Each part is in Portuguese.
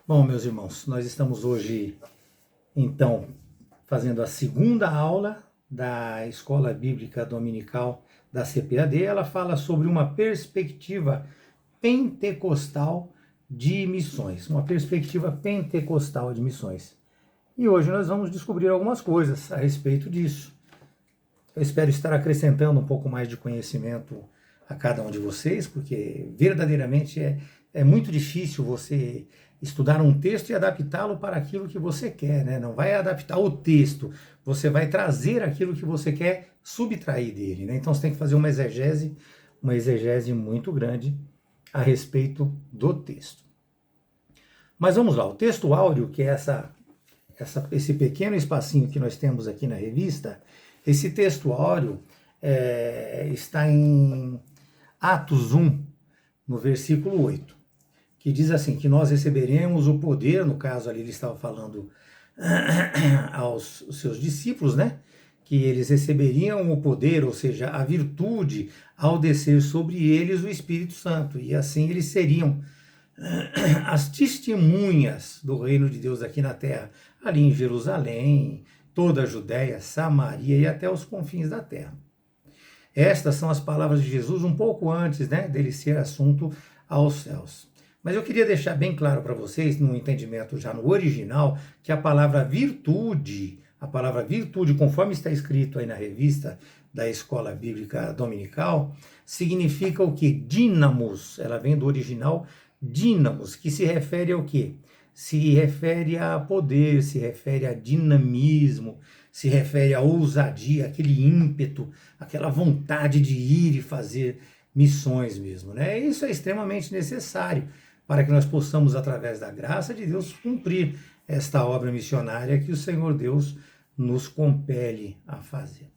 Bom, meus irmãos, nós estamos hoje, então, fazendo a segunda aula da Escola Bíblica Dominical da CPAD. Ela fala sobre uma perspectiva pentecostal de missões, uma perspectiva pentecostal de missões. E hoje nós vamos descobrir algumas coisas a respeito disso. Eu espero estar acrescentando um pouco mais de conhecimento a cada um de vocês, porque verdadeiramente é muito difícil você estudar um texto e adaptá-lo para aquilo que você quer, né? Não vai adaptar o texto, você vai trazer aquilo que você quer subtrair dele, né? Então você tem que fazer uma exegese muito grande a respeito do texto. Mas vamos lá, o texto áureo, que é esse pequeno espacinho que nós temos aqui na revista, esse texto áureo está em Atos 1, no versículo 8. Que diz assim, que nós receberemos o poder, no caso ali ele estava falando aos seus discípulos, né? Que eles receberiam o poder, ou seja, a virtude, ao descer sobre eles o Espírito Santo. E assim eles seriam as testemunhas do reino de Deus aqui na terra, ali em Jerusalém, toda a Judéia, Samaria e até os confins da terra. Estas são as palavras de Jesus um pouco antes, né, dele ser assunto aos céus. Mas eu queria deixar bem claro para vocês, no entendimento já no original, que a palavra virtude, conforme está escrito aí na revista da Escola Bíblica Dominical, significa o quê? Dínamos. Ela vem do original dínamos, que se refere ao quê? Se refere a poder, se refere a dinamismo, se refere a ousadia, aquele ímpeto, aquela vontade de ir e fazer missões mesmo, né? Isso é extremamente necessário para que nós possamos, através da graça de Deus, cumprir esta obra missionária que o Senhor Deus nos compele a fazer.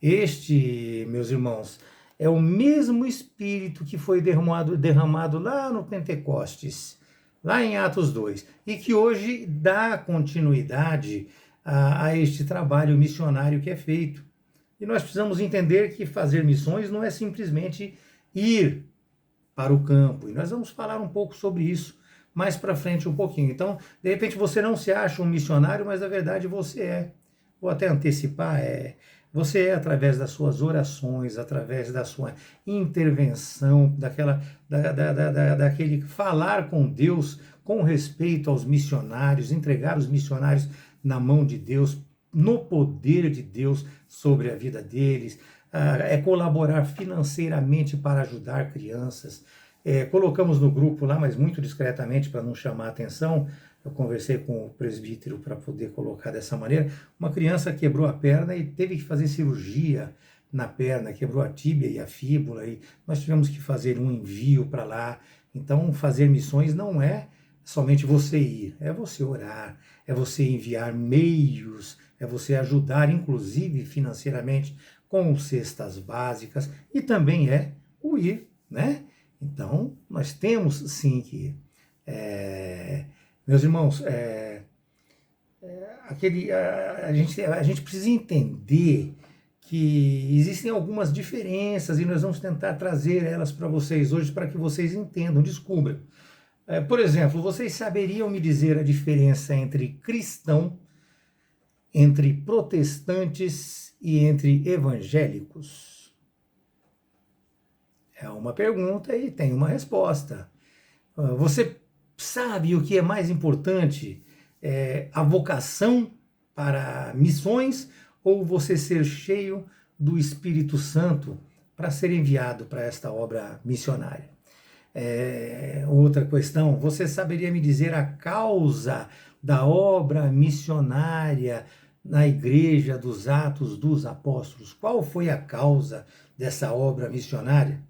Este, meus irmãos, é o mesmo Espírito que foi derramado lá no Pentecostes, lá em Atos 2, e que hoje dá continuidade a este trabalho missionário que é feito. E nós precisamos entender que fazer missões não é simplesmente ir para o campo, e nós vamos falar um pouco sobre isso mais para frente um pouquinho. Então, de repente você não se acha um missionário, mas na verdade você é. Vou até antecipar, você é através das suas orações, através da sua intervenção, daquele falar com Deus com respeito aos missionários, entregar os missionários na mão de Deus, no poder de Deus sobre a vida deles, é colaborar financeiramente para ajudar crianças. Colocamos no grupo lá, mas muito discretamente para não chamar a atenção, eu conversei com o presbítero para poder colocar dessa maneira, uma criança quebrou a perna e teve que fazer cirurgia na perna, quebrou a tíbia e a fíbula, e nós tivemos que fazer um envio para lá. Então, fazer missões não é somente você ir, é você orar, é você enviar meios, é você ajudar, inclusive financeiramente, com cestas básicas, e também é o ir, né? Então, nós temos sim que ir. Meus irmãos, a gente precisa entender que existem algumas diferenças e nós vamos tentar trazer elas para vocês hoje para que vocês entendam, descubram. Por exemplo, vocês saberiam me dizer a diferença entre cristão, entre protestantes e entre evangélicos? É uma pergunta e tem uma resposta. Você sabe o que é mais importante? A vocação para missões ou você ser cheio do Espírito Santo para ser enviado para esta obra missionária? Outra questão, você saberia me dizer a causa da obra missionária na Igreja dos Atos dos Apóstolos? Qual foi a causa dessa obra missionária?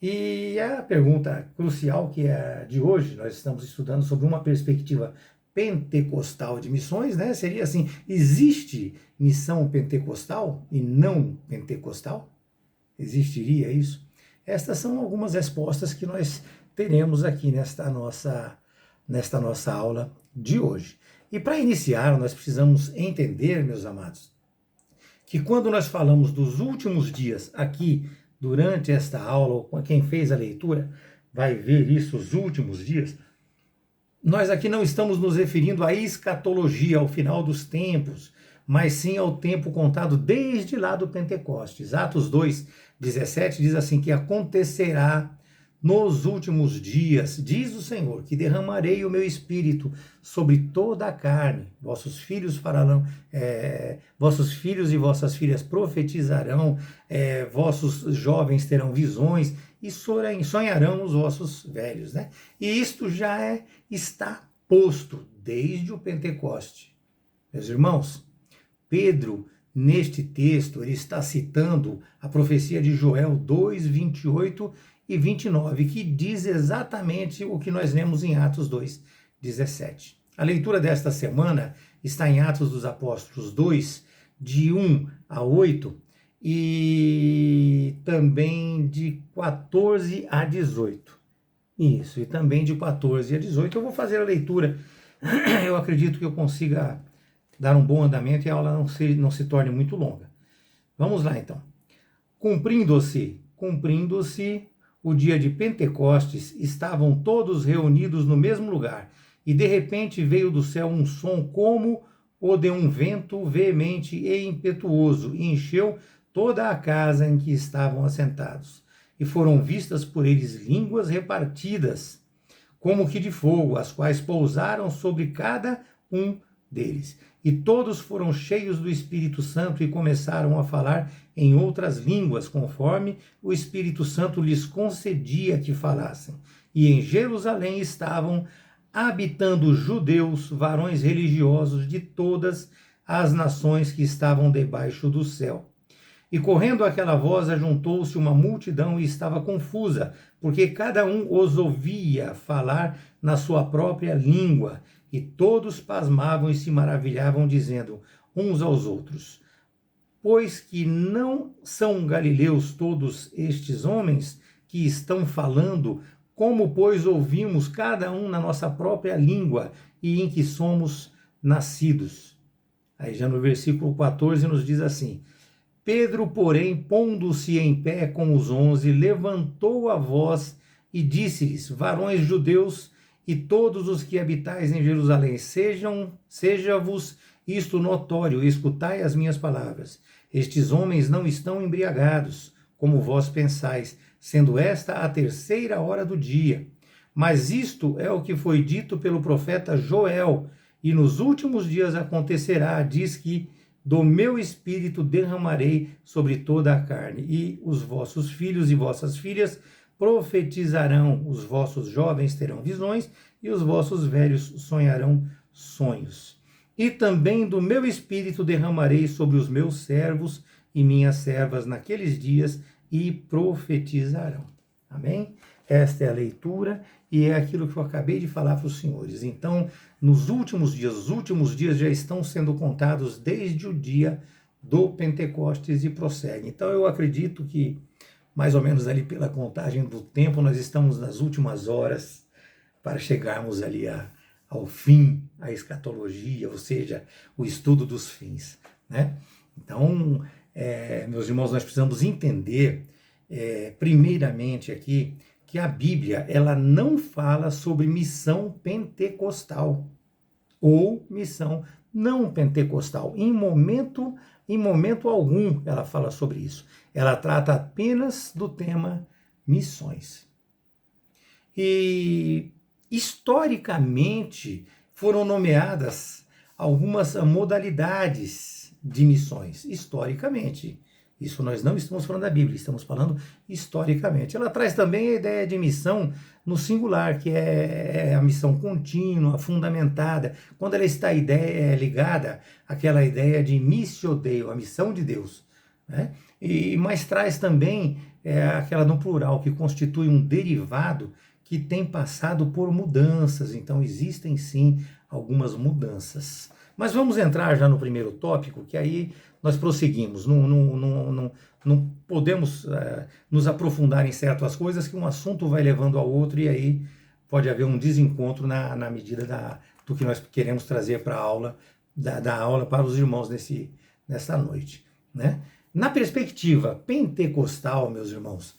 E a pergunta crucial que é de hoje, nós estamos estudando sobre uma perspectiva pentecostal de missões, né? Seria assim, existe missão pentecostal e não pentecostal? Existiria isso? Estas são algumas respostas que nós teremos aqui nesta nossa aula de hoje. E para iniciar, nós precisamos entender, meus amados, que quando nós falamos dos últimos dias aqui, durante esta aula, ou quem fez a leitura vai ver isso, os últimos dias, nós aqui não estamos nos referindo à escatologia, ao final dos tempos, mas sim ao tempo contado desde lá do Pentecostes. Atos 2:17 diz assim, que acontecerá nos últimos dias, diz o Senhor, que derramarei o meu espírito sobre toda a carne. Vossos filhos farão, vossos filhos e vossas filhas profetizarão, vossos jovens terão visões e sonharão os vossos velhos, né? E isto já está posto desde o Pentecoste. Meus irmãos, Pedro, neste texto, ele está citando a profecia de Joel 2:28 e 29, que diz exatamente o que nós lemos em Atos 2:17. A leitura desta semana está em Atos dos Apóstolos 2, de 1 a 8, e também de 14 a 18. Isso, e também de 14 a 18. Eu vou fazer a leitura, eu acredito que eu consiga dar um bom andamento e a aula não se torne muito longa. Vamos lá então. Cumprindo-se o dia de Pentecostes, estavam todos reunidos no mesmo lugar, e de repente veio do céu um som como o de um vento veemente e impetuoso, e encheu toda a casa em que estavam assentados. E foram vistas por eles línguas repartidas, como que de fogo, as quais pousaram sobre cada um deles. E todos foram cheios do Espírito Santo e começaram a falar em outras línguas, conforme o Espírito Santo lhes concedia que falassem. E em Jerusalém estavam habitando judeus, varões religiosos de todas as nações que estavam debaixo do céu. E correndo aquela voz, ajuntou-se uma multidão e estava confusa, porque cada um os ouvia falar na sua própria língua. E todos pasmavam e se maravilhavam, dizendo uns aos outros: pois que não são galileus todos estes homens que estão falando, como, pois, ouvimos cada um na nossa própria língua e em que somos nascidos? Aí já no versículo 14 nos diz assim: Pedro, porém, pondo-se em pé com os 11, levantou a voz e disse-lhes: varões judeus, e todos os que habitais em Jerusalém, seja-vos isto notório, escutai as minhas palavras. Estes homens não estão embriagados, como vós pensais, sendo esta a 3ª hora do dia. Mas isto é o que foi dito pelo profeta Joel, e nos últimos dias acontecerá, diz que do meu espírito derramarei sobre toda a carne, e os vossos filhos e vossas filhas profetizarão, os vossos jovens terão visões, e os vossos velhos sonharão sonhos. E também do meu espírito derramarei sobre os meus servos e minhas servas naqueles dias, e profetizarão. Amém? Esta é a leitura e é aquilo que eu acabei de falar para os senhores. Então, nos últimos dias, os últimos dias já estão sendo contados desde o dia do Pentecostes e prosseguem. Então, eu acredito que, mais ou menos ali pela contagem do tempo, nós estamos nas últimas horas para chegarmos ali ao fim, a escatologia, ou seja, o estudo dos fins, né? Então, meus irmãos, nós precisamos entender, primeiramente aqui, que a Bíblia ela não fala sobre missão pentecostal ou missão não pentecostal. Em momento algum ela fala sobre isso. Ela trata apenas do tema missões. E historicamente foram nomeadas algumas modalidades de missões. Historicamente. Isso nós não estamos falando da Bíblia, estamos falando historicamente. Ela traz também a ideia de missão no singular, que é a missão contínua, fundamentada, quando ela está ligada àquela ideia de missio Dei, a missão de Deus, né? Mas traz também aquela no plural, que constitui um derivado que tem passado por mudanças. Então existem sim algumas mudanças. Mas vamos entrar já no primeiro tópico, que aí nós prosseguimos. Não podemos nos aprofundar em certas coisas, que um assunto vai levando ao outro e aí pode haver um desencontro na medida do que nós queremos trazer para a aula, da aula para os irmãos nessa noite, né? Na perspectiva pentecostal, meus irmãos,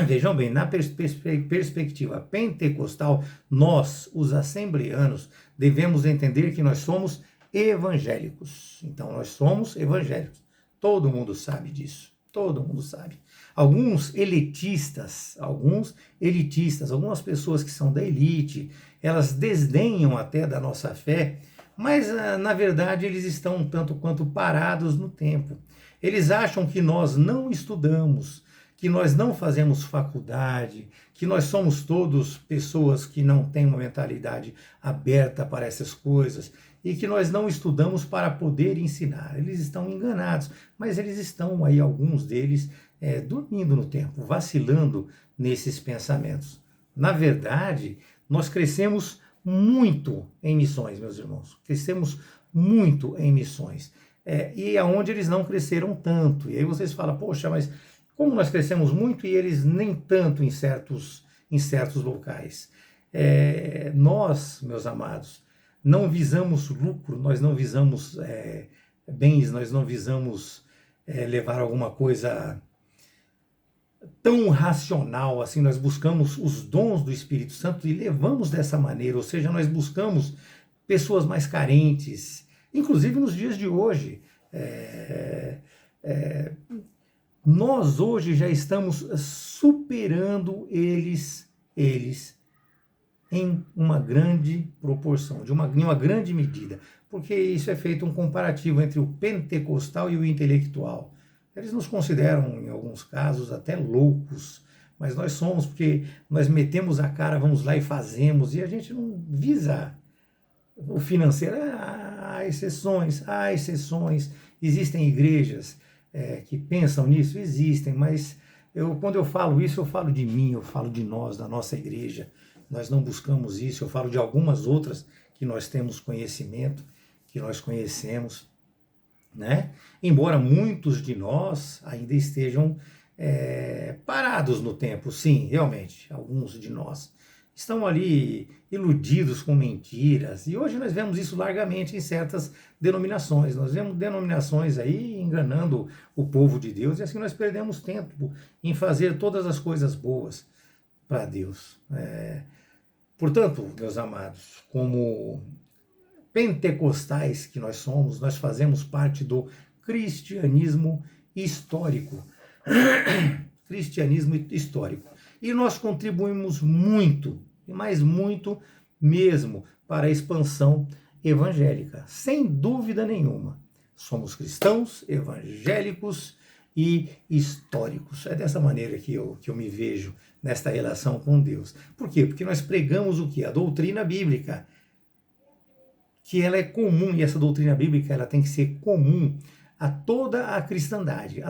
Vejam bem, na perspectiva pentecostal, nós, os assembleanos, devemos entender que nós somos evangélicos. Então, nós somos evangélicos. Todo mundo sabe disso. Todo mundo sabe. Alguns elitistas, algumas pessoas que são da elite, elas desdenham até da nossa fé, mas na verdade eles estão um tanto quanto parados no tempo. Eles acham que nós não estudamos, que nós não fazemos faculdade, que nós somos todos pessoas que não têm uma mentalidade aberta para essas coisas e que nós não estudamos para poder ensinar. Eles estão enganados, mas eles estão aí, alguns deles, dormindo no tempo, vacilando nesses pensamentos. Na verdade, nós crescemos muito em missões, meus irmãos. Crescemos muito em missões. E aonde eles não cresceram tanto. E aí vocês falam, poxa, mas como nós crescemos muito e eles nem tanto em certos locais? Nós, meus amados, não visamos lucro, nós não visamos bens, nós não visamos levar alguma coisa tão racional assim. Nós buscamos os dons do Espírito Santo e levamos dessa maneira, ou seja, nós buscamos pessoas mais carentes, inclusive nos dias de hoje. Nós hoje já estamos superando eles em uma grande proporção, em uma grande medida, porque isso é feito um comparativo entre o pentecostal e o intelectual. Eles nos consideram, em alguns casos, até loucos, mas nós somos, porque nós metemos a cara, vamos lá e fazemos, e a gente não visa o financeiro. Há exceções, existem igrejas que pensam nisso, existem, mas quando eu falo isso, eu falo de mim, eu falo de nós, da nossa igreja. Nós não buscamos isso, eu falo de algumas outras que nós temos conhecimento, que nós conhecemos, né? Embora muitos de nós ainda estejam parados no tempo, sim, realmente, alguns de nós estão ali iludidos com mentiras, e hoje nós vemos isso largamente em certas denominações. Nós vemos denominações aí enganando o povo de Deus, e assim nós perdemos tempo em fazer todas as coisas boas para Deus. Portanto, meus amados, como pentecostais que nós somos, nós fazemos parte do cristianismo histórico. Cristianismo histórico. E nós contribuímos muito, mas muito mesmo, para a expansão evangélica. Sem dúvida nenhuma. Somos cristãos, evangélicos e históricos. É dessa maneira que eu me vejo nesta relação com Deus. Por quê? Porque nós pregamos o quê? A doutrina bíblica, que ela é comum, e essa doutrina bíblica ela tem que ser comum a toda a cristandade,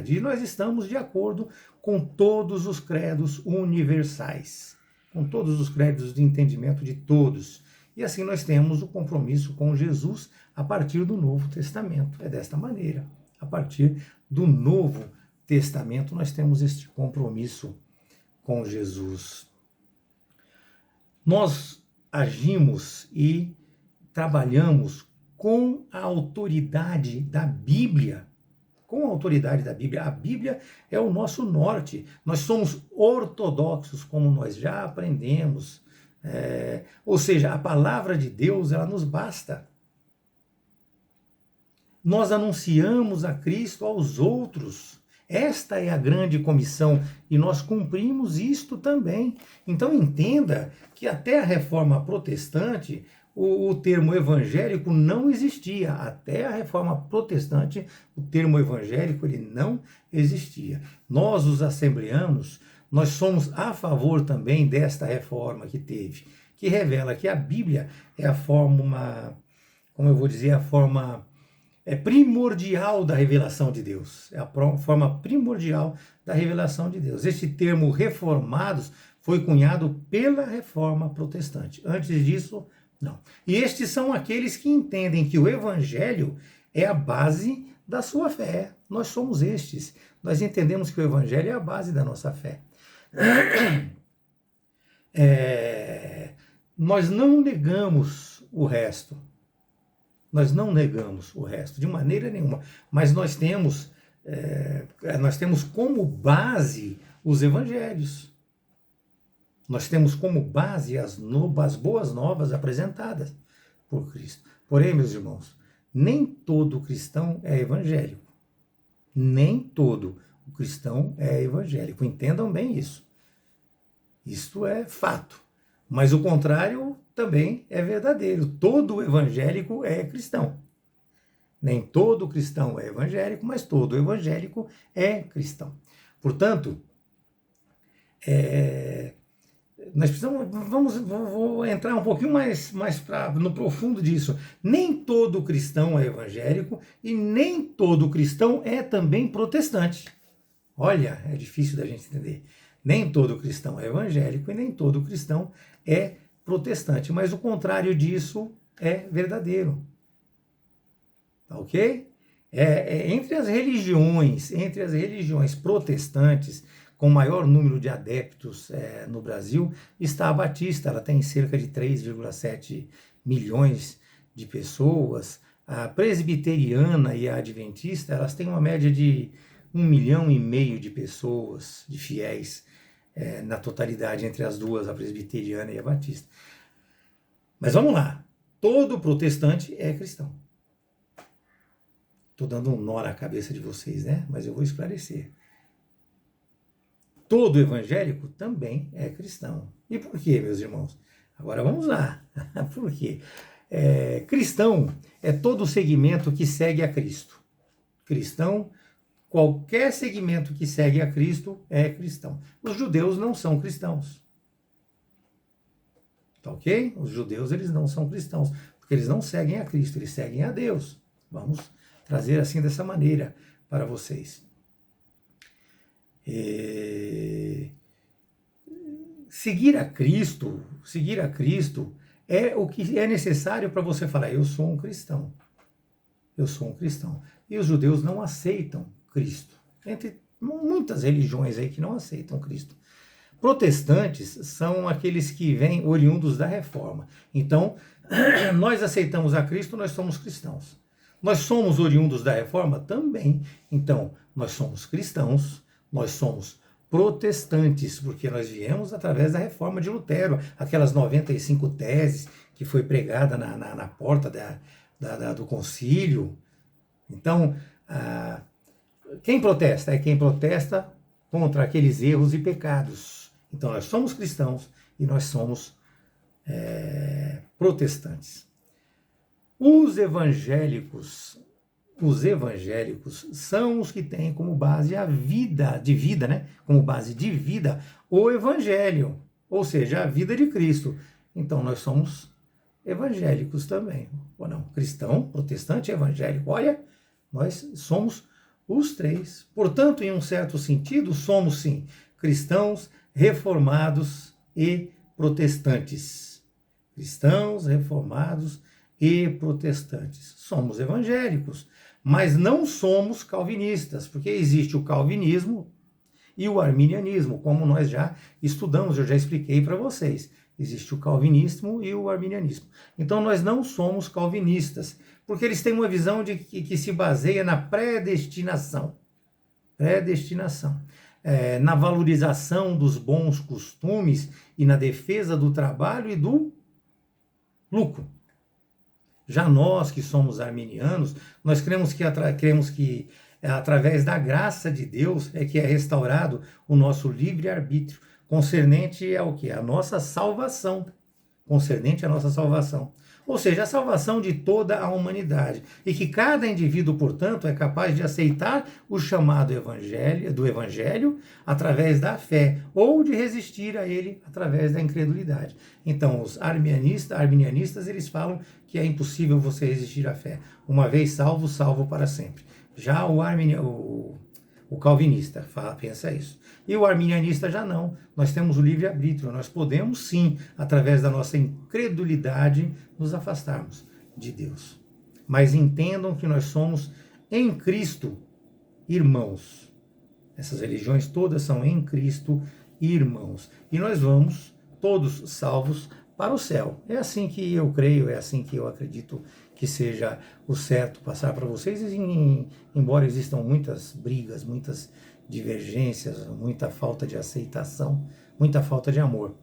E nós estamos de acordo com todos os credos universais, com todos os credos de entendimento de todos. E assim nós temos o compromisso com Jesus a partir do Novo Testamento. É desta maneira. A partir do Novo Testamento nós temos este compromisso com Jesus. Nós agimos e trabalhamos com a autoridade da Bíblia. Com a autoridade da Bíblia. A Bíblia é o nosso norte. Nós somos ortodoxos, como nós já aprendemos. Ou seja, a palavra de Deus, ela nos basta. Nós anunciamos a Cristo aos outros. Esta é a grande comissão e nós cumprimos isto também. Então entenda que até a reforma protestante, o termo evangélico não existia. Até a reforma protestante, o termo evangélico ele não existia. Nós, os assembleanos, nós somos a favor também desta reforma que teve, que revela que a Bíblia é a forma, como eu vou dizer, a forma primordial da revelação de Deus. É a forma primordial da revelação de Deus. Este termo reformados foi cunhado pela reforma protestante. Antes disso, não. E estes são aqueles que entendem que o Evangelho é a base da sua fé. Nós somos estes. Nós entendemos que o Evangelho é a base da nossa fé. Nós não negamos o resto. Nós não negamos o resto, de maneira nenhuma. Mas nós temos nós temos como base os evangelhos. Nós temos como base as boas novas apresentadas por Cristo. Porém, meus irmãos, nem todo cristão é evangélico. Nem todo o cristão é evangélico. Entendam bem isso. Isto é fato. Mas o contrário também é verdadeiro. Todo evangélico é cristão. Nem todo cristão é evangélico, mas todo evangélico é cristão. Portanto, nós precisamos, vou entrar um pouquinho mais no profundo disso. Nem todo cristão é evangélico e nem todo cristão é também protestante. Olha, é difícil da gente entender. Nem todo cristão é evangélico e nem todo cristão é protestante, mas o contrário disso é verdadeiro. Tá ok? Entre as religiões protestantes, com maior número de adeptos no Brasil, está a Batista. Ela tem cerca de 3,7 milhões de pessoas. A presbiteriana e a adventista, elas têm uma média de 1,5 milhão de pessoas, de fiéis, na totalidade entre as duas, a presbiteriana e a batista. Mas vamos lá, todo protestante é cristão. Estou dando um nó na cabeça de vocês, né? Mas eu vou esclarecer. Todo evangélico também é cristão. E por quê, meus irmãos? Agora vamos lá. Por quê? Cristão é todo segmento que segue a Cristo. Cristão, qualquer segmento que segue a Cristo é cristão. Os judeus não são cristãos. Tá ok? Os judeus, eles não são cristãos, porque eles não seguem a Cristo, eles seguem a Deus. Vamos trazer assim dessa maneira para vocês. Seguir a Cristo é o que é necessário para você falar, eu sou um cristão. Eu sou um cristão. E os judeus não aceitam Cristo. Entre muitas religiões aí que não aceitam Cristo. Protestantes são aqueles que vêm oriundos da Reforma. Então, nós aceitamos a Cristo, nós somos cristãos. Nós somos oriundos da Reforma? Também. Então, nós somos cristãos, nós somos protestantes, porque nós viemos através da Reforma de Lutero, aquelas 95 teses que foi pregada na porta do concílio. Então, quem protesta? É quem protesta contra aqueles erros e pecados. Então, nós somos cristãos e nós somos protestantes. Os evangélicos são os que têm como base a vida, né? Como base de vida, o evangelho, ou seja, a vida de Cristo. Então, nós somos evangélicos também, ou não? Cristão, protestante, evangélico. Olha, nós somos os três. Portanto, em um certo sentido, somos sim cristãos, reformados e protestantes. Cristãos, reformados e protestantes. Somos evangélicos, mas não somos calvinistas, porque existe o calvinismo e o arminianismo, como nós já estudamos, eu já expliquei para vocês. Existe o calvinismo e o arminianismo. Então nós não somos calvinistas, porque eles têm uma visão que se baseia na predestinação. Na valorização dos bons costumes e na defesa do trabalho e do lucro. Já nós que somos arminianos, nós cremos que através da graça de Deus é que é restaurado o nosso livre-arbítrio, concernente ao quê? A nossa salvação. Concernente à nossa salvação. Ou seja, a salvação de toda a humanidade. E que cada indivíduo, portanto, é capaz de aceitar o chamado do evangelho através da fé, ou de resistir a ele através da incredulidade. Então, os arminianistas, eles falam que é impossível você resistir à fé. Uma vez salvo, salvo para sempre. Já o calvinista pensa isso. E o arminianista já não. Nós temos o livre-arbítrio. Nós podemos, sim, através da nossa incredulidade, nos afastarmos de Deus. Mas entendam que nós somos em Cristo irmãos. Essas religiões todas são em Cristo irmãos. E nós vamos, todos salvos, para o céu. É assim que eu creio, é assim que eu acredito que seja o certo passar para vocês, embora existam muitas brigas, muitas divergências, muita falta de aceitação, muita falta de amor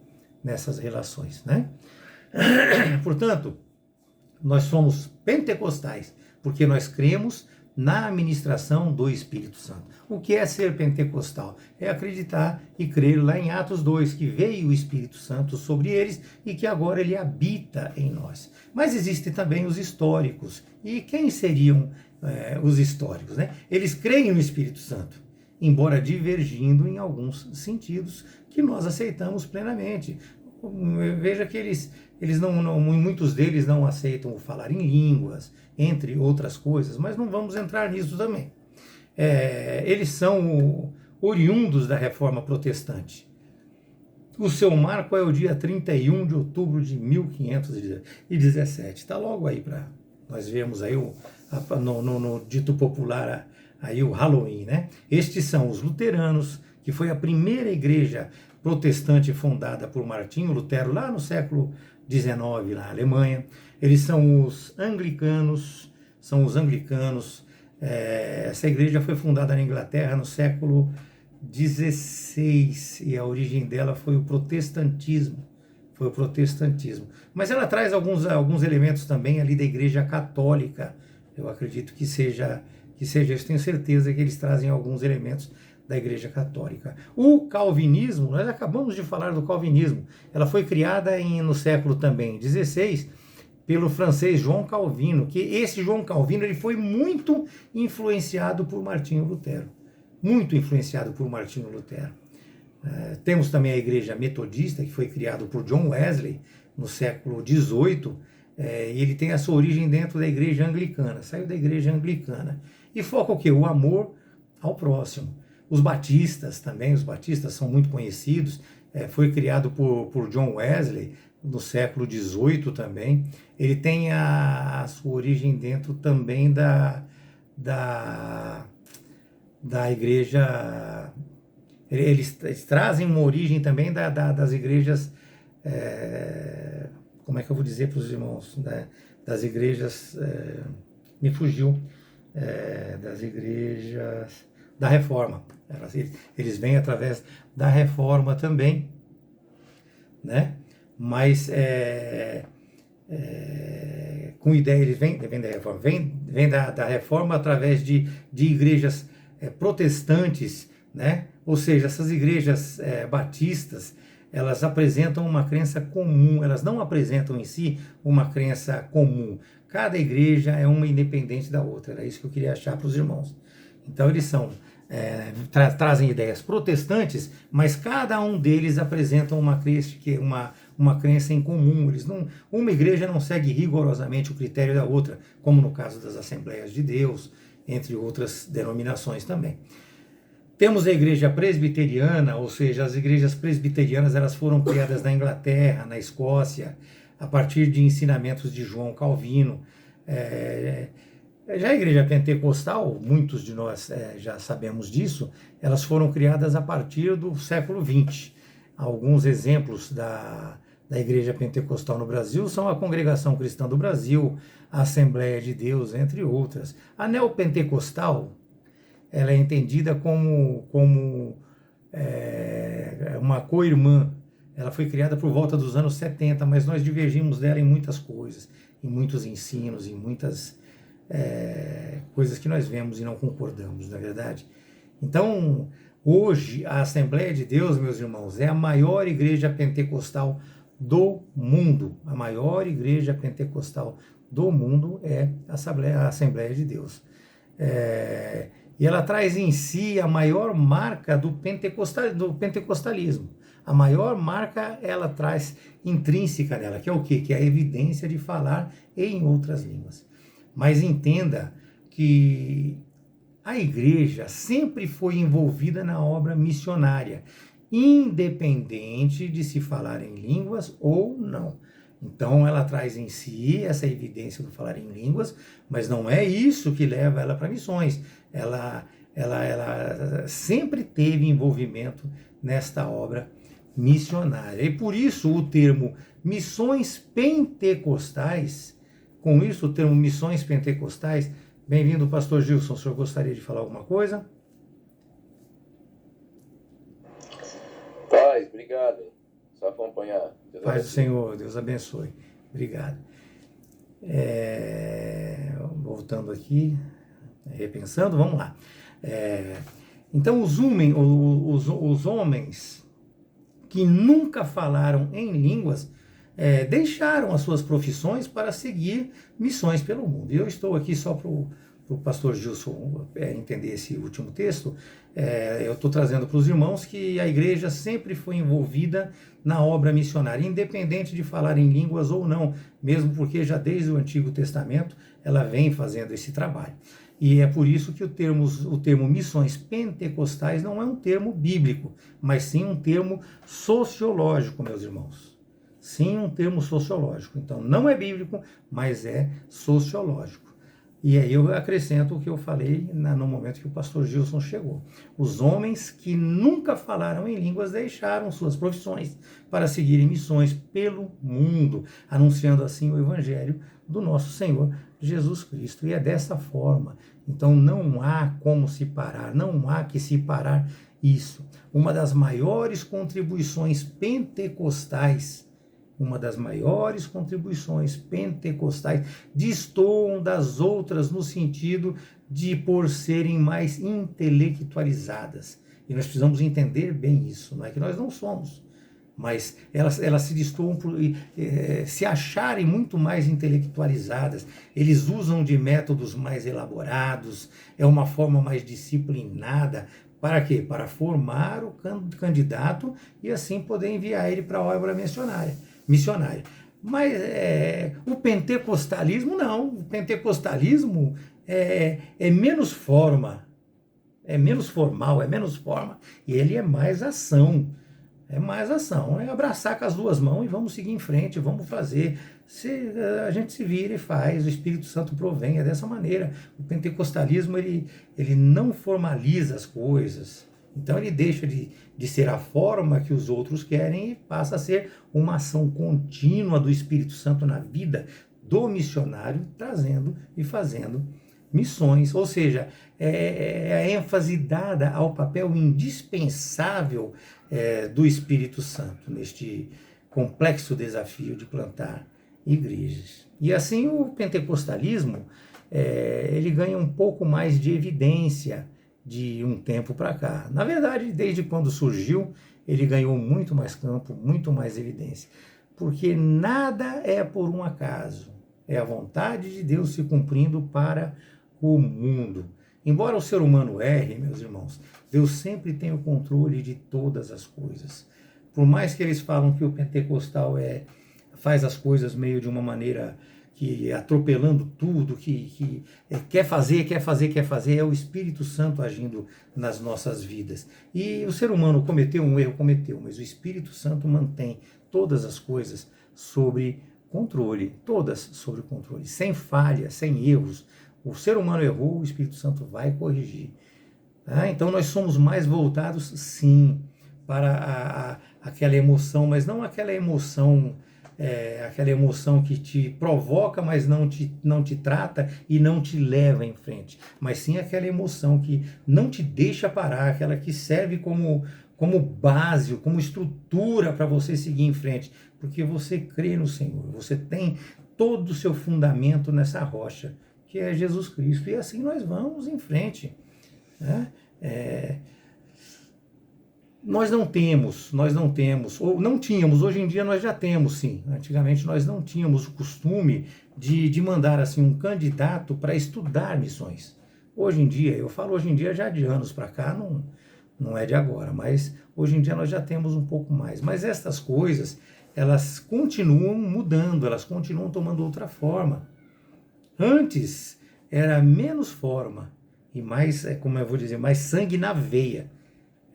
nessas relações, né? Portanto, nós somos pentecostais, porque nós cremos na administração do Espírito Santo. O que é ser pentecostal? É acreditar e crer lá em Atos 2, que veio o Espírito Santo sobre eles e que agora ele habita em nós. Mas existem também os históricos. E quem seriam os históricos, né? Eles creem no Espírito Santo, embora divergindo em alguns sentidos que nós aceitamos plenamente. Veja que muitos deles não aceitam falar em línguas, entre outras coisas, mas não vamos entrar nisso também. Eles são oriundos da Reforma Protestante. O seu marco é o dia 31 de outubro de 1517. Está logo aí para nós vermos aí no dito popular aí o Halloween, né? Estes são os luteranos, que foi a primeira igreja protestante fundada por Martinho Lutero lá no século XIX na Alemanha. Eles são os anglicanos, essa igreja foi fundada na Inglaterra no século XVI e a origem dela foi o protestantismo. Mas ela traz alguns elementos também ali da igreja católica. Eu acredito que seja isso, tenho certeza que eles trazem alguns elementos da Igreja Católica. O calvinismo, nós acabamos de falar do calvinismo, ela foi criada no século também XVI pelo francês João Calvino, que esse João Calvino ele foi muito influenciado por Martinho Lutero. Temos também a Igreja Metodista, que foi criada por John Wesley no século XVIII, e ele tem a sua origem dentro da Igreja Anglicana, saiu da Igreja Anglicana. E foca o quê? O amor ao próximo. Os batistas também, os batistas são muito conhecidos, foi criado por John Wesley no século XVIII também. Ele tem a sua origem dentro também da igreja. Eles trazem uma origem também das igrejas, como é que eu vou dizer para os irmãos, das igrejas, me fugiu, das igrejas da Reforma. Eles vêm através da Reforma também, né? Mas com ideia, eles vêm da Reforma, vem da Reforma através de igrejas protestantes, né? Ou seja, essas igrejas batistas, elas apresentam uma crença comum, elas não apresentam em si uma crença comum. Cada igreja é uma independente da outra, era isso que eu queria achar para os irmãos. Então eles trazem ideias protestantes, mas cada um deles apresenta uma crença em comum. Uma igreja não segue rigorosamente o critério da outra, como no caso das Assembleias de Deus, entre outras denominações também. Temos a igreja presbiteriana, ou seja, as igrejas presbiterianas elas foram criadas na Inglaterra, na Escócia, a partir de ensinamentos de João Calvino. Já a igreja pentecostal, muitos de nós já sabemos disso, elas foram criadas a partir do século XX. Alguns exemplos da igreja pentecostal no Brasil são a Congregação Cristã do Brasil, a Assembleia de Deus, entre outras. A neopentecostal, ela é entendida como uma co-irmã. Ela foi criada por volta dos anos 70, mas nós divergimos dela em muitas coisas, em muitos ensinos, em muitas coisas que nós vemos e não concordamos, não é verdade? Então, hoje, a Assembleia de Deus, meus irmãos, é a maior igreja pentecostal do mundo. A maior igreja pentecostal do mundo é a Assembleia de Deus. E ela traz em si a maior marca do pentecostalismo. A maior marca ela traz intrínseca nela, que é o quê? Que é a evidência de falar em outras línguas. Mas entenda que a igreja sempre foi envolvida na obra missionária, independente de se falar em línguas ou não. Então ela traz em si essa evidência do falar em línguas, mas não é isso que leva ela para missões. Ela sempre teve envolvimento nesta obra missionária. E por isso o termo missões pentecostais. Com isso, o termo missões pentecostais. Bem-vindo, pastor Gilson. O senhor gostaria de falar alguma coisa? Paz, obrigado. Só acompanhar. Paz do Senhor, Deus abençoe. Obrigado. Voltando aqui, repensando, vamos lá. Então, os homens que nunca falaram em línguas deixaram as suas profissões para seguir missões pelo mundo. E eu estou aqui só para o pastor Gilson entender esse último texto. Eu estou trazendo para os irmãos que a igreja sempre foi envolvida na obra missionária, independente de falar em línguas ou não, mesmo porque já desde o Antigo Testamento ela vem fazendo esse trabalho. E é por isso que o termo missões pentecostais não é um termo bíblico, mas sim um termo sociológico, meus irmãos. Sim, um termo sociológico. Então, não é bíblico, mas é sociológico. E aí eu acrescento o que eu falei no momento que o pastor Gilson chegou. Os homens que nunca falaram em línguas deixaram suas profissões para seguirem missões pelo mundo, anunciando assim o evangelho do nosso Senhor Jesus Cristo. E é dessa forma. Então não há como se parar, não há que se parar isso. Uma das maiores contribuições pentecostais destoam das outras no sentido de por serem mais intelectualizadas. E nós precisamos entender bem isso, não é que nós não somos, mas elas se destoam por se acharem muito mais intelectualizadas. Eles usam de métodos mais elaborados, é uma forma mais disciplinada. Para quê? Para formar o candidato e assim poder enviar ele para a obra missionária. Mas o pentecostalismo não. O pentecostalismo é menos forma, é menos formal, é menos forma. E ele é mais ação. É mais ação. É abraçar com as duas mãos e vamos seguir em frente, vamos fazer. A gente se vira e faz, o Espírito Santo provém, é dessa maneira. O pentecostalismo ele não formaliza as coisas. Então ele deixa de ser a forma que os outros querem e passa a ser uma ação contínua do Espírito Santo na vida do missionário, trazendo e fazendo missões. Ou seja, é a ênfase dada ao papel indispensável do Espírito Santo neste complexo desafio de plantar igrejas. E assim o pentecostalismo ele ganha um pouco mais de evidência de um tempo para cá. Na verdade, desde quando surgiu, ele ganhou muito mais campo, muito mais evidência. Porque nada é por um acaso. É a vontade de Deus se cumprindo para o mundo. Embora o ser humano erre, meus irmãos, Deus sempre tem o controle de todas as coisas. Por mais que eles falam que o pentecostal faz as coisas meio de uma maneira que atropelando tudo, que quer fazer, é o Espírito Santo agindo nas nossas vidas. E o ser humano cometeu um erro, mas o Espírito Santo mantém todas as coisas sob controle, sem falha, sem erros. O ser humano errou, o Espírito Santo vai corrigir. Então nós somos mais voltados, sim, para aquela emoção, mas não aquela emoção que te provoca, mas não te trata e não te leva em frente. Mas sim aquela emoção que não te deixa parar, aquela que serve como base, como estrutura para você seguir em frente. Porque você crê no Senhor, você tem todo o seu fundamento nessa rocha, que é Jesus Cristo. E assim nós vamos em frente. Nós não temos, ou não tínhamos, hoje em dia nós já temos sim. Antigamente nós não tínhamos o costume de mandar assim um candidato para estudar missões. Hoje em dia, eu falo hoje em dia já de anos para cá, não é de agora, mas hoje em dia nós já temos um pouco mais. Mas estas coisas, elas continuam mudando, elas continuam tomando outra forma. Antes era menos forma e mais, como eu vou dizer, mais sangue na veia.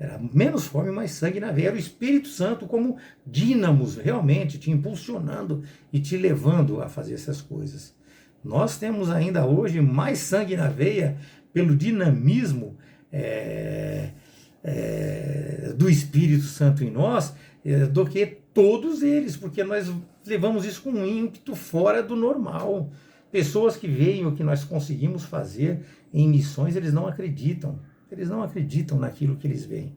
Era menos forma e mais sangue na veia. Era o Espírito Santo como dínamos, realmente, te impulsionando e te levando a fazer essas coisas. Nós temos ainda hoje mais sangue na veia pelo dinamismo do Espírito Santo em nós do que todos eles, porque nós levamos isso com um ímpeto fora do normal. Pessoas que veem o que nós conseguimos fazer em missões, eles não acreditam. Eles não acreditam naquilo que eles veem.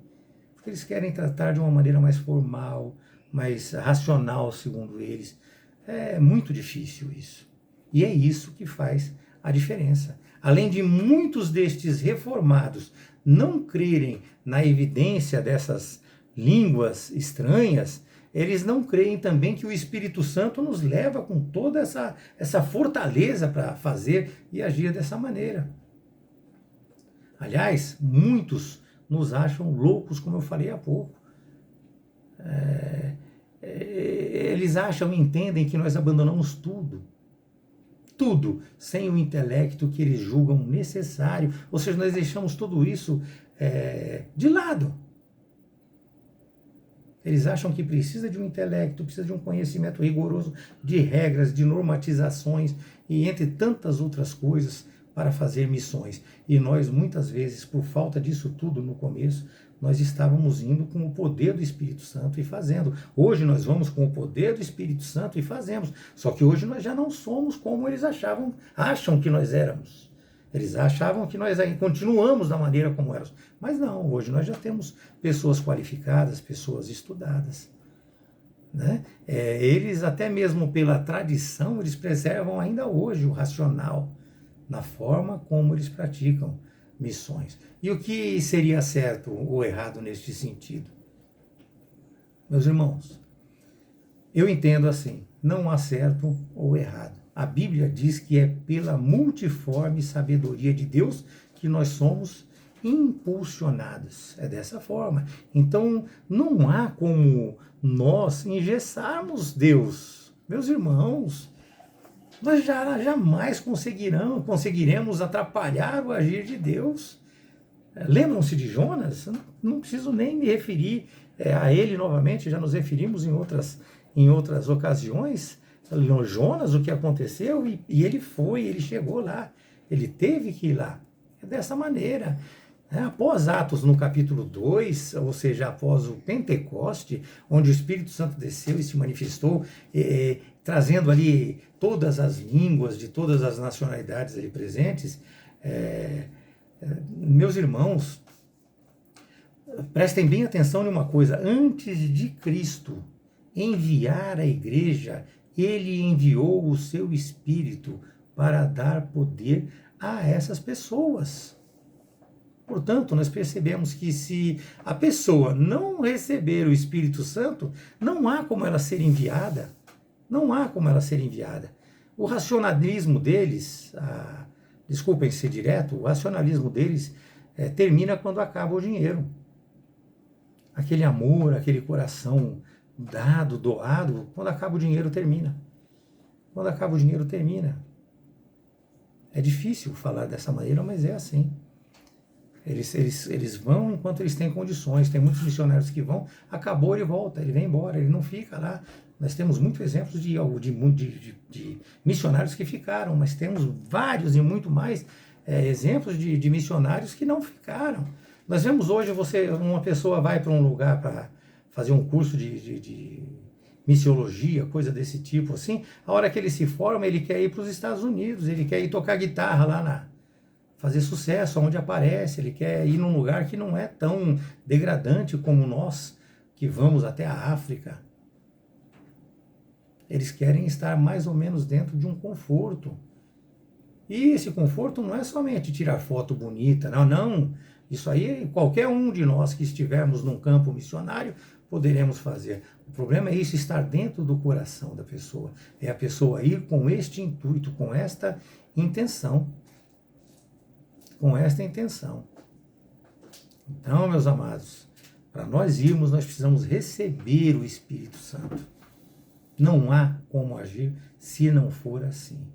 Porque eles querem tratar de uma maneira mais formal, mais racional, segundo eles. É muito difícil isso. E é isso que faz a diferença. Além de muitos destes reformados não crerem na evidência dessas línguas estranhas, eles não creem também que o Espírito Santo nos leva com toda essa fortaleza para fazer e agir dessa maneira. Aliás, muitos nos acham loucos, como eu falei há pouco. Eles acham e entendem que nós abandonamos tudo. Tudo, sem o intelecto que eles julgam necessário. Ou seja, nós deixamos tudo isso de lado. Eles acham que precisa de um intelecto, precisa de um conhecimento rigoroso de regras, de normatizações e entre tantas outras coisas para fazer missões. E nós, muitas vezes, por falta disso tudo no começo, nós estávamos indo com o poder do Espírito Santo e fazendo. Hoje nós vamos com o poder do Espírito Santo e fazemos. Só que hoje nós já não somos como eles acham que nós éramos. Eles achavam que nós continuamos da maneira como éramos. Mas não, hoje nós já temos pessoas qualificadas, pessoas estudadas. Né? Eles, até mesmo pela tradição, eles preservam ainda hoje o racional na forma como eles praticam missões. E o que seria certo ou errado neste sentido? Meus irmãos, eu entendo assim, não há certo ou errado. A Bíblia diz que é pela multiforme sabedoria de Deus que nós somos impulsionados. É dessa forma. Então, não há como nós engessarmos Deus. Meus irmãos, nós jamais conseguiremos atrapalhar o agir de Deus. Lembram-se de Jonas? Não preciso nem me referir a ele novamente, já nos referimos em outras ocasiões. Jonas, o que aconteceu, e ele ele chegou lá, ele teve que ir lá. É dessa maneira. Após Atos, no capítulo 2, ou seja, após o Pentecoste, onde o Espírito Santo desceu e se manifestou, trazendo ali todas as línguas de todas as nacionalidades ali presentes, meus irmãos, prestem bem atenção em uma coisa: antes de Cristo enviar a igreja, ele enviou o seu Espírito para dar poder a essas pessoas. Portanto, nós percebemos que se a pessoa não receber o Espírito Santo, não há como ela ser enviada. Não há como ela ser enviada. O racionalismo deles, desculpem ser direto, o racionalismo deles termina quando acaba o dinheiro. Aquele amor, aquele coração doado, quando acaba o dinheiro termina. Quando acaba o dinheiro termina. É difícil falar dessa maneira, mas é assim. Eles vão enquanto eles têm condições. Tem muitos missionários que vão, acabou, ele volta, ele vem embora, ele não fica lá. Nós temos muitos exemplos de missionários que ficaram, mas temos vários e muito mais exemplos de missionários que não ficaram. Nós vemos hoje, uma pessoa vai para um lugar para fazer um curso de missiologia, coisa desse tipo assim, a hora que ele se forma, ele quer ir para os Estados Unidos, ele quer ir tocar guitarra lá fazer sucesso, onde aparece, ele quer ir num lugar que não é tão degradante como nós, que vamos até a África. Eles querem estar mais ou menos dentro de um conforto. E esse conforto não é somente tirar foto bonita, não. Isso aí, qualquer um de nós que estivermos num campo missionário, poderemos fazer. O problema é isso, estar dentro do coração da pessoa. É a pessoa ir com este intuito, com esta intenção. Com esta intenção. Então, meus amados, para nós irmos, nós precisamos receber o Espírito Santo. Não há como agir se não for assim.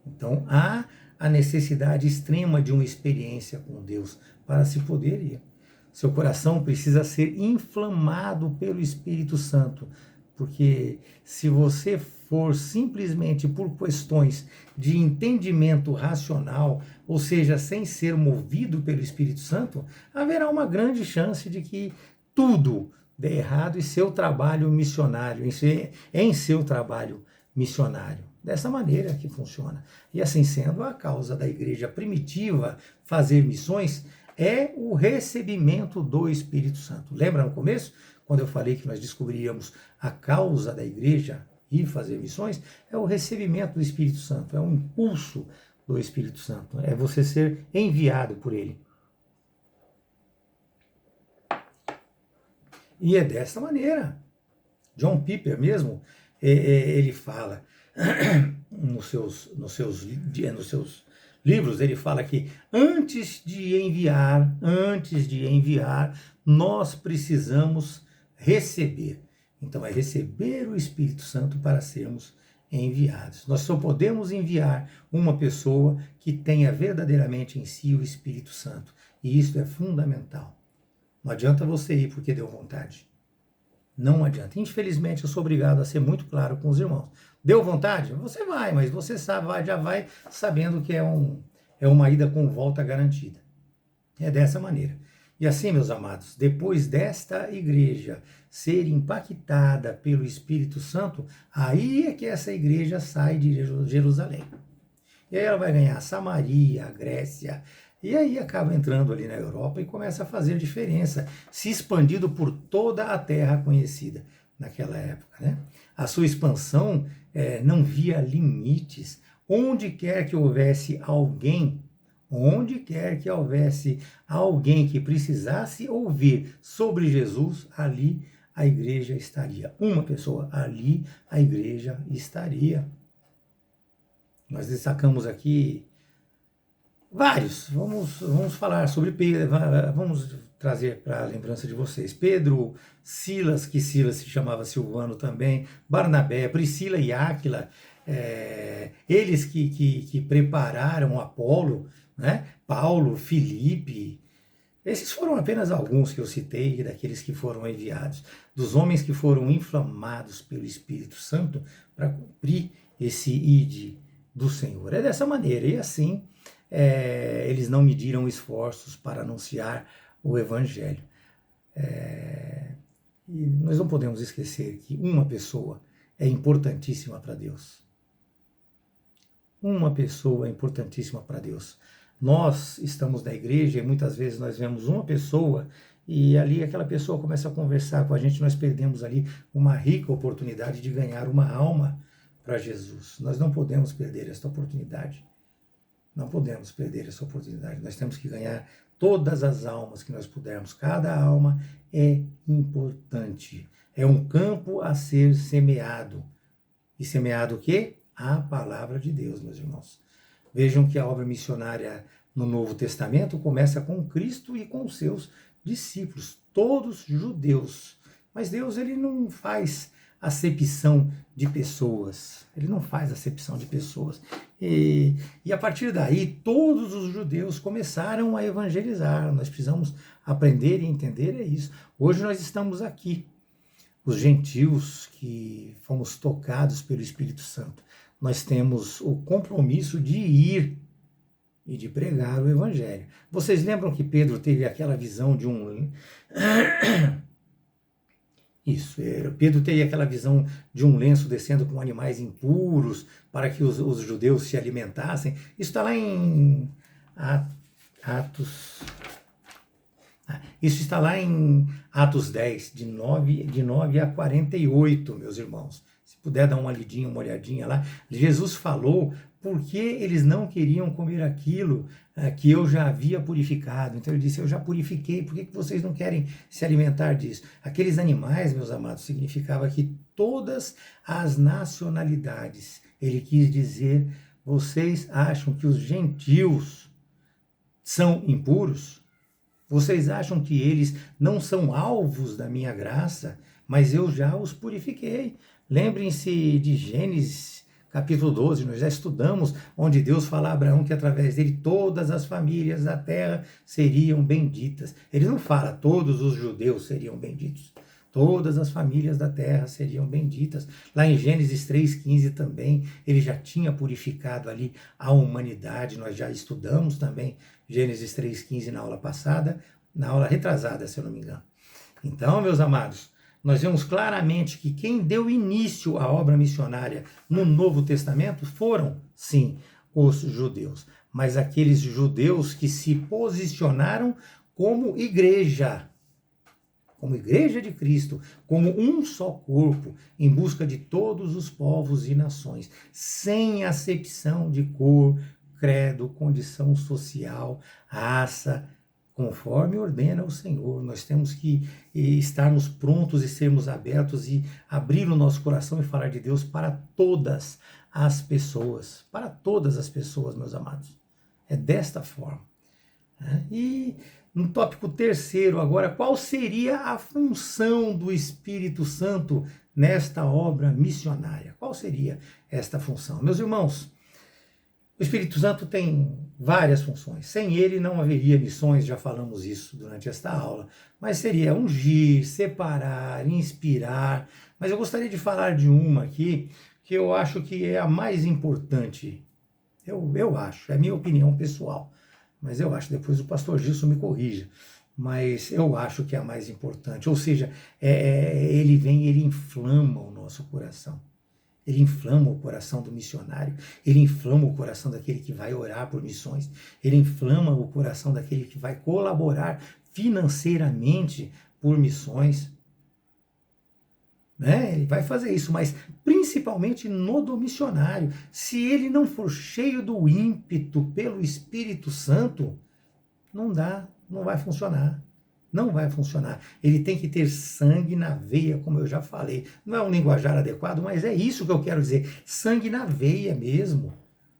Então, há a necessidade extrema de uma experiência com Deus para se poder ir. Seu coração precisa ser inflamado pelo Espírito Santo, porque se você for simplesmente por questões de entendimento racional, ou seja, sem ser movido pelo Espírito Santo, haverá uma grande chance de que tudo dê errado e seu trabalho missionário, em seu trabalho missionário. Dessa maneira que funciona. E assim sendo, a causa da igreja primitiva fazer missões é o recebimento do Espírito Santo. Lembra no começo, quando eu falei que nós descobriríamos a causa da igreja e fazer missões? É o recebimento do Espírito Santo, é um impulso do Espírito Santo, é você ser enviado por ele. E é dessa maneira. John Piper mesmo, ele fala nos seus livros, ele fala que antes de enviar, nós precisamos receber. Então é receber o Espírito Santo para sermos enviados. Nós só podemos enviar uma pessoa que tenha verdadeiramente em si o Espírito Santo. E isso é fundamental. Não adianta você ir porque deu vontade. Não adianta. Infelizmente, eu sou obrigado a ser muito claro com os irmãos. Deu vontade? Você vai, mas você sabe, já vai sabendo que é uma ida com volta garantida. É dessa maneira. E assim, meus amados, depois desta igreja ser impactada pelo Espírito Santo, aí é que essa igreja sai de Jerusalém. E aí ela vai ganhar Samaria, a Grécia, e aí acaba entrando ali na Europa e começa a fazer diferença, se expandindo por toda a terra conhecida naquela época, né? A sua expansão não via limites. Onde quer que houvesse alguém que precisasse ouvir sobre Jesus, ali a igreja estaria. Uma pessoa, ali a igreja estaria. Nós destacamos aqui vários. Vamos falar sobre Pedro, vamos trazer para a lembrança de vocês. Pedro, Silas, que Silas se chamava Silvano também, Barnabé, Priscila e Áquila, eles que prepararam Apolo, né? Paulo, Filipe. Esses foram apenas alguns que eu citei, daqueles que foram enviados, dos homens que foram inflamados pelo Espírito Santo para cumprir esse ide do Senhor. É dessa maneira, e assim eles não mediram esforços para anunciar o Evangelho. E nós não podemos esquecer que uma pessoa é importantíssima para Deus. Uma pessoa é importantíssima para Deus. Nós estamos na igreja e muitas vezes nós vemos uma pessoa e ali aquela pessoa começa a conversar com a gente, nós perdemos ali uma rica oportunidade de ganhar uma alma para Jesus. Nós não podemos perder esta oportunidade. Não podemos perder essa oportunidade. Nós temos que ganhar todas as almas que nós pudermos. Cada alma é importante. É um campo a ser semeado. E semeado o quê? A palavra de Deus, meus irmãos. Vejam que a obra missionária no Novo Testamento começa com Cristo e com os seus discípulos, todos judeus. Mas Deus, ele não faz acepção de pessoas. Ele não faz acepção de pessoas. E a partir daí, todos os judeus começaram a evangelizar. Nós precisamos aprender e entender isso. Hoje nós estamos aqui, os gentios que fomos tocados pelo Espírito Santo. Nós temos o compromisso de ir e de pregar o Evangelho. Vocês lembram que Pedro teve aquela visão de um... Isso, Pedro teve aquela visão de um lenço descendo com animais impuros para que os judeus se alimentassem. Isso está lá em Atos... Isso está lá em Atos 10, de 9 a 48, meus irmãos. Se puder dar uma lidinha, uma olhadinha lá. Jesus falou porque eles não queriam comer aquilo que eu já havia purificado. Então ele disse, eu já purifiquei, por que vocês não querem se alimentar disso? Aqueles animais, meus amados, significava que todas as nacionalidades, ele quis dizer, vocês acham que os gentios são impuros? Vocês acham que eles não são alvos da minha graça, mas eu já os purifiquei. Lembrem-se de Gênesis, capítulo 12, nós já estudamos, onde Deus fala a Abraão que através dele todas as famílias da terra seriam benditas. Ele não fala todos os judeus seriam benditos. Todas as famílias da terra seriam benditas. Lá em Gênesis 3,15 também, ele já tinha purificado ali a humanidade. Nós já estudamos também Gênesis 3,15 na aula passada, na aula retrasada, se eu não me engano. Então, meus amados, nós vemos claramente que quem deu início à obra missionária no Novo Testamento foram, sim, os judeus. Mas aqueles judeus que se posicionaram como igreja de Cristo, como um só corpo, em busca de todos os povos e nações, sem acepção de cor, credo, condição social, raça, conforme ordena o Senhor. Nós temos que estarmos prontos e sermos abertos e abrir o nosso coração e falar de Deus para todas as pessoas, meus amados. É desta forma. E no tópico terceiro agora, qual seria a função do Espírito Santo nesta obra missionária? Qual seria esta função? Meus irmãos, o Espírito Santo tem várias funções. Sem ele não haveria missões, já falamos isso durante esta aula. Mas seria ungir, separar, inspirar. Mas eu gostaria de falar de uma aqui, que eu acho que é a mais importante. Eu acho, é a minha opinião pessoal. Mas eu acho, depois o pastor Gilson me corrija. Mas eu acho que é a mais importante. Ou seja, ele inflama o nosso coração. Ele inflama o coração do missionário, ele inflama o coração daquele que vai orar por missões, ele inflama o coração daquele que vai colaborar financeiramente por missões. Ele vai fazer isso, mas principalmente no do missionário. Se ele não for cheio do ímpeto pelo Espírito Santo, não vai funcionar. Não vai funcionar. Ele tem que ter sangue na veia, como eu já falei. Não é um linguajar adequado, mas é isso que eu quero dizer. Sangue na veia mesmo.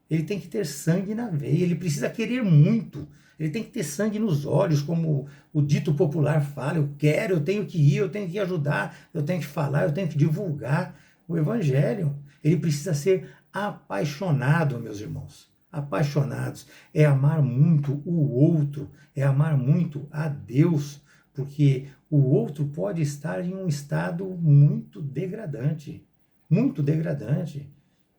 Ele tem que ter sangue na veia. Ele precisa querer muito. Ele tem que ter sangue nos olhos, como o dito popular fala. Eu quero, eu tenho que ir, eu tenho que ajudar, eu tenho que falar, eu tenho que divulgar o Evangelho. Ele precisa ser apaixonado, meus irmãos. Apaixonados. É amar muito o outro, é amar muito a Deus. Porque o outro pode estar em um estado muito degradante.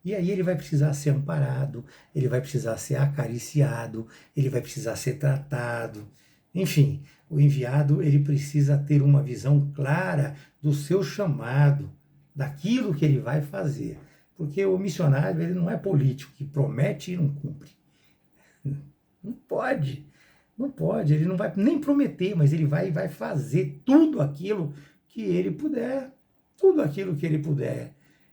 E aí ele vai precisar ser amparado, ele vai precisar ser acariciado, ele vai precisar ser tratado. Enfim, o enviado ele precisa ter uma visão clara do seu chamado, daquilo que ele vai fazer. Porque o missionário ele não é político, que promete e não cumpre. Não pode, ele não vai nem prometer, mas ele vai fazer tudo aquilo que ele puder.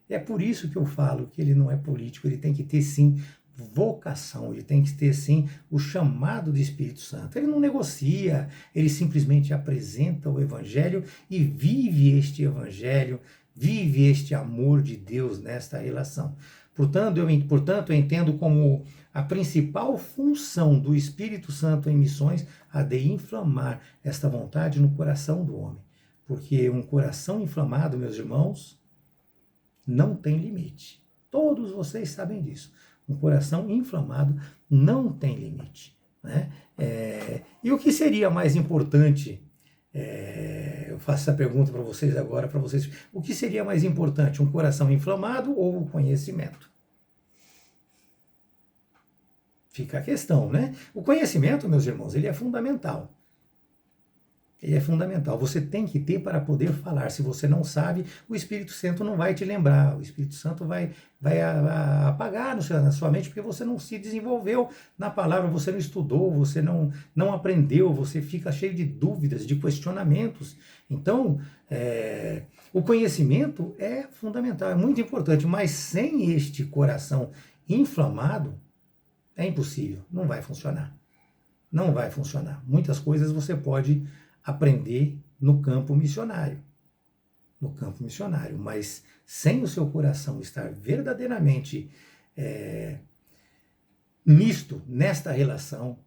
É por isso que eu falo que ele não é político, ele tem que ter sim vocação, ele tem que ter sim o chamado do Espírito Santo. Ele não negocia, ele simplesmente apresenta o Evangelho e vive este Evangelho, vive este amor de Deus nesta relação. Portanto, eu entendo como a principal função do Espírito Santo em missões a de inflamar esta vontade no coração do homem. Porque um coração inflamado, meus irmãos, não tem limite. Todos vocês sabem disso. Um coração inflamado não tem limite. E o que seria mais importante? Eu faço essa pergunta para vocês agora, o que seria mais importante, um coração inflamado ou o conhecimento? Fica a questão, né? O conhecimento, meus irmãos, ele é fundamental. Você tem que ter para poder falar. Se você não sabe, o Espírito Santo não vai te lembrar. O Espírito Santo vai apagar na sua mente, porque você não se desenvolveu na palavra, você não estudou, você não aprendeu, você fica cheio de dúvidas, de questionamentos. Então, o conhecimento é fundamental, é muito importante, mas sem este coração inflamado, é impossível, não vai funcionar. Não vai funcionar. Muitas coisas você pode aprender no campo missionário. Mas sem o seu coração estar verdadeiramente misto nesta relação,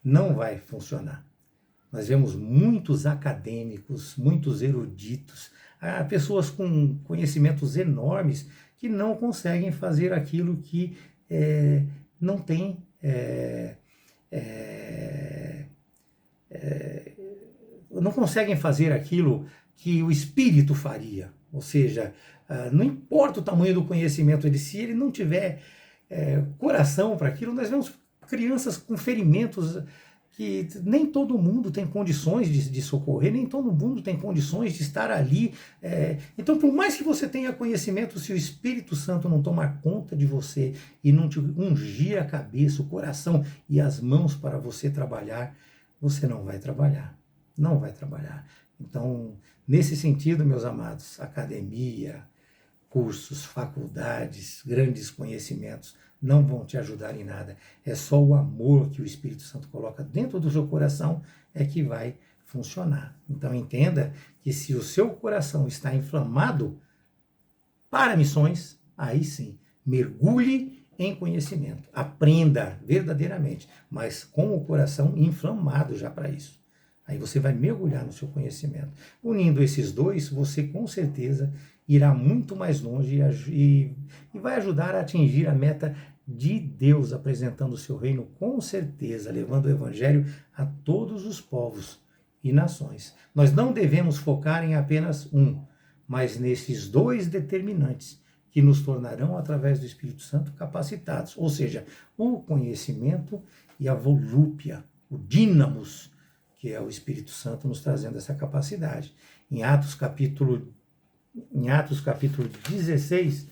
não vai funcionar. Nós vemos muitos acadêmicos, muitos eruditos, pessoas com conhecimentos enormes que não conseguem fazer aquilo que não tem não conseguem fazer aquilo que o Espírito faria. Ou seja, não importa o tamanho do conhecimento dele, se ele não tiver coração para aquilo, nós vemos crianças com ferimentos que nem todo mundo tem condições de socorrer, nem todo mundo tem condições de estar ali. Então, por mais que você tenha conhecimento, se o Espírito Santo não tomar conta de você e não te ungir a cabeça, o coração e as mãos para você trabalhar, você não vai trabalhar. Não vai trabalhar. Então, nesse sentido, meus amados, academia, cursos, faculdades, grandes conhecimentos não vão te ajudar em nada. É só o amor que o Espírito Santo coloca dentro do seu coração é que vai funcionar. Então entenda que se o seu coração está inflamado para missões, aí sim, mergulhe em conhecimento. Aprenda verdadeiramente, mas com o coração inflamado já para isso. Aí você vai mergulhar no seu conhecimento. Unindo esses dois, você com certeza irá muito mais longe e vai ajudar a atingir a meta de Deus, apresentando o seu reino com certeza, levando o evangelho a todos os povos e nações. Nós não devemos focar em apenas um, mas nesses dois determinantes que nos tornarão, através do Espírito Santo, capacitados. Ou seja, o conhecimento e a volúpia, o dínamos, que é o Espírito Santo nos trazendo essa capacidade. Em Atos capítulo 16,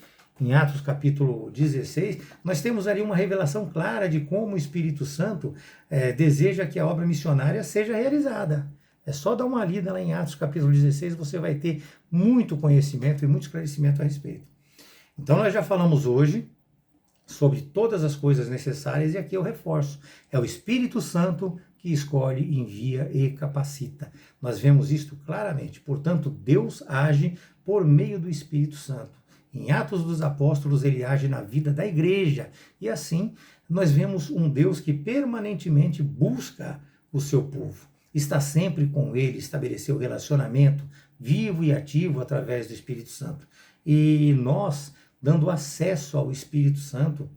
nós temos ali uma revelação clara de como o Espírito Santo deseja que a obra missionária seja realizada. É só dar uma lida lá em Atos capítulo 16, você vai ter muito conhecimento e muito esclarecimento a respeito. Então nós já falamos hoje sobre todas as coisas necessárias e aqui eu reforço. É o Espírito Santo que escolhe, envia e capacita. Nós vemos isto claramente. Portanto, Deus age por meio do Espírito Santo. Em Atos dos Apóstolos, ele age na vida da igreja. E assim, nós vemos um Deus que permanentemente busca o seu povo. Está sempre com ele, estabeleceu relacionamento vivo e ativo através do Espírito Santo. E nós, dando acesso ao Espírito Santo,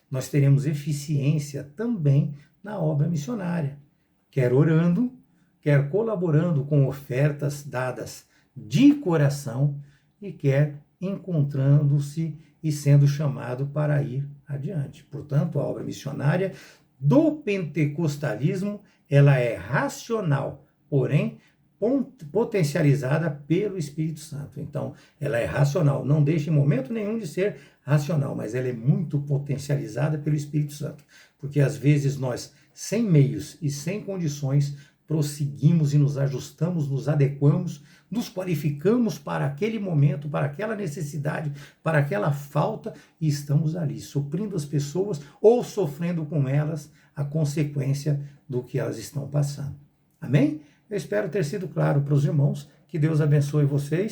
nós teremos eficiência também na obra missionária. Quer orando, quer colaborando com ofertas dadas de coração e quer encontrando-se e sendo chamado para ir adiante. Portanto, a obra missionária do pentecostalismo, ela é racional, porém potencializada pelo Espírito Santo. Então, ela é racional, não deixa em momento nenhum de ser racional, mas ela é muito potencializada pelo Espírito Santo, porque às vezes nós, sem meios e sem condições, prosseguimos e nos ajustamos, nos adequamos, nos qualificamos para aquele momento, para aquela necessidade, para aquela falta e estamos ali, suprindo as pessoas ou sofrendo com elas a consequência do que elas estão passando. Amém? Eu espero ter sido claro para os irmãos. Que Deus abençoe vocês.